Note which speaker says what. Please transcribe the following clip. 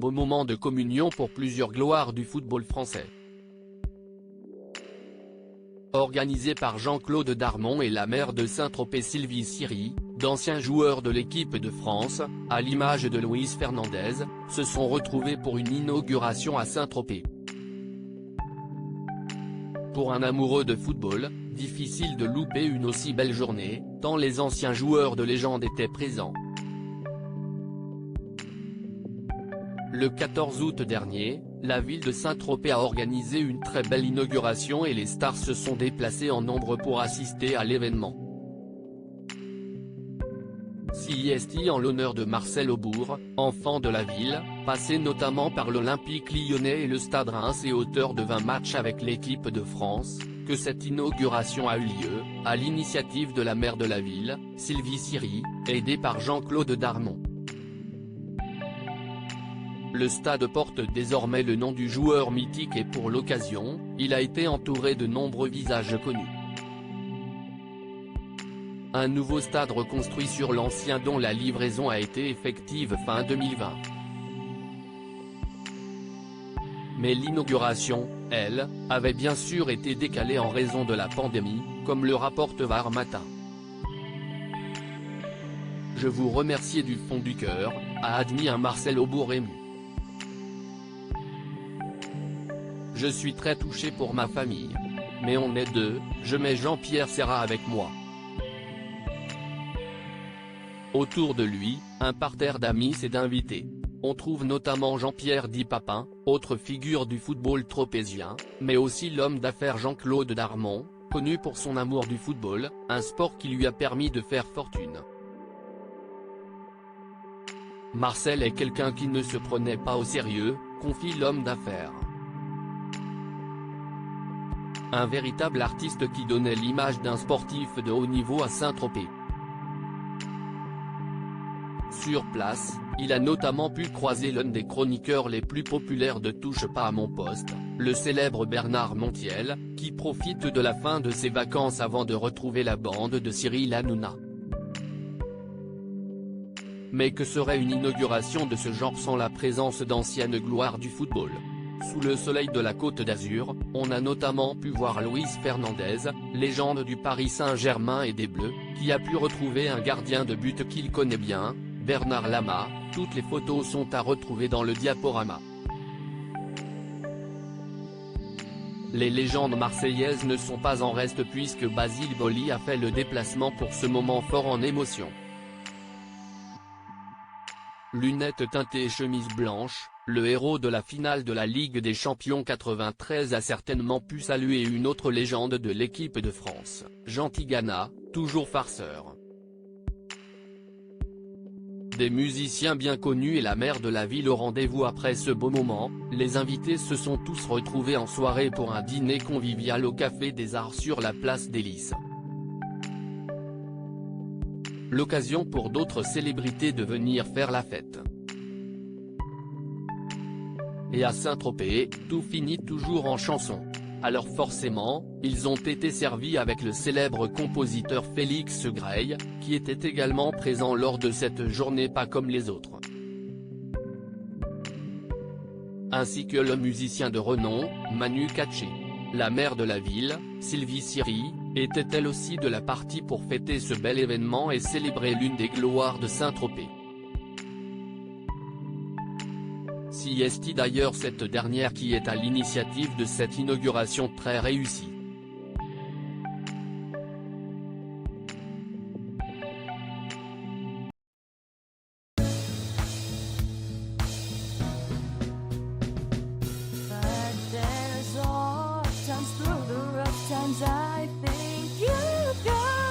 Speaker 1: beau moment de communion pour plusieurs gloires du football français. Organisé par Jean-Claude Darmon et la maire de Saint-Tropez Sylvie Siri, d'anciens joueurs de l'équipe de France, à l'image de Luis Fernandez, se sont retrouvés pour une inauguration à Saint-Tropez. Pour un amoureux de football, difficile de louper une aussi belle journée, tant les anciens joueurs de légende étaient présents. Le 14 août dernier, la ville de Saint-Tropez a organisé une très belle inauguration et les stars se sont déplacés en nombre pour assister à l'événement. CIST en l'honneur de Marcel Aubour, enfant de la ville, passé notamment par l'Olympique Lyonnais et le Stade Reims et auteur de 20 matchs avec l'équipe de France, que cette inauguration a eu lieu, à l'initiative de la maire de la ville, Sylvie Siri, aidée par Jean-Claude Darmon. Le stade porte désormais le nom du joueur mythique et pour l'occasion, il a été entouré de nombreux visages connus. Un nouveau stade reconstruit sur l'ancien dont la livraison a été effective fin 2020. Mais l'inauguration, elle, avait bien sûr été décalée en raison de la pandémie, comme le rapporte Var Matin. Je vous remercie du fond du cœur, a admis un Marcel Aubour ému. Je suis très touché pour ma famille. Mais on est deux, je mets Jean-Pierre Serra avec moi. Autour de lui, un parterre d'amis et d'invités. On trouve notamment Jean-Pierre Di Papin, autre figure du football tropézien, mais aussi l'homme d'affaires Jean-Claude Darmon, connu pour son amour du football, un sport qui lui a permis de faire fortune. Marcel est quelqu'un qui ne se prenait pas au sérieux, confie l'homme d'affaires. Un véritable artiste qui donnait l'image d'un sportif de haut niveau à Saint-Tropez. Sur place, il a notamment pu croiser l'un des chroniqueurs les plus populaires de Touche pas à mon poste, le célèbre Bernard Montiel, qui profite de la fin de ses vacances avant de retrouver la bande de Cyril Hanouna. Mais que serait une inauguration de ce genre sans la présence d'anciennes gloires du football? Sous le soleil de la Côte d'Azur, on a notamment pu voir Luis Fernandez, légende du Paris Saint-Germain et des Bleus, qui a pu retrouver un gardien de but qu'il connaît bien, Bernard Lama. Toutes les photos sont à retrouver dans le diaporama. Les légendes marseillaises ne sont pas en reste puisque Basile Boli a fait le déplacement pour ce moment fort en émotion. Lunettes teintées et chemise blanche, le héros de la finale de la Ligue des Champions 93 a certainement pu saluer une autre légende de l'équipe de France, Jean Tigana, toujours farceur. Des musiciens bien connus et la maire de la ville au rendez-vous après ce beau moment, les invités se sont tous retrouvés en soirée pour un dîner convivial au Café des Arts sur la place des Lys. L'occasion pour d'autres célébrités de venir faire la fête. Et à Saint-Tropez, tout finit toujours en chanson. Alors forcément, ils ont été servis avec le célèbre compositeur Félix Gray, qui était également présent lors de cette journée pas comme les autres. Ainsi que le musicien de renom, Manu Katché. La maire de la ville, Sylvie Siri, était elle aussi de la partie pour fêter ce bel événement et célébrer l'une des gloires de Saint-Tropez. CIST d'ailleurs cette dernière qui est à l'initiative de cette inauguration très réussie.
Speaker 2: Sometimes through the rough times I think you got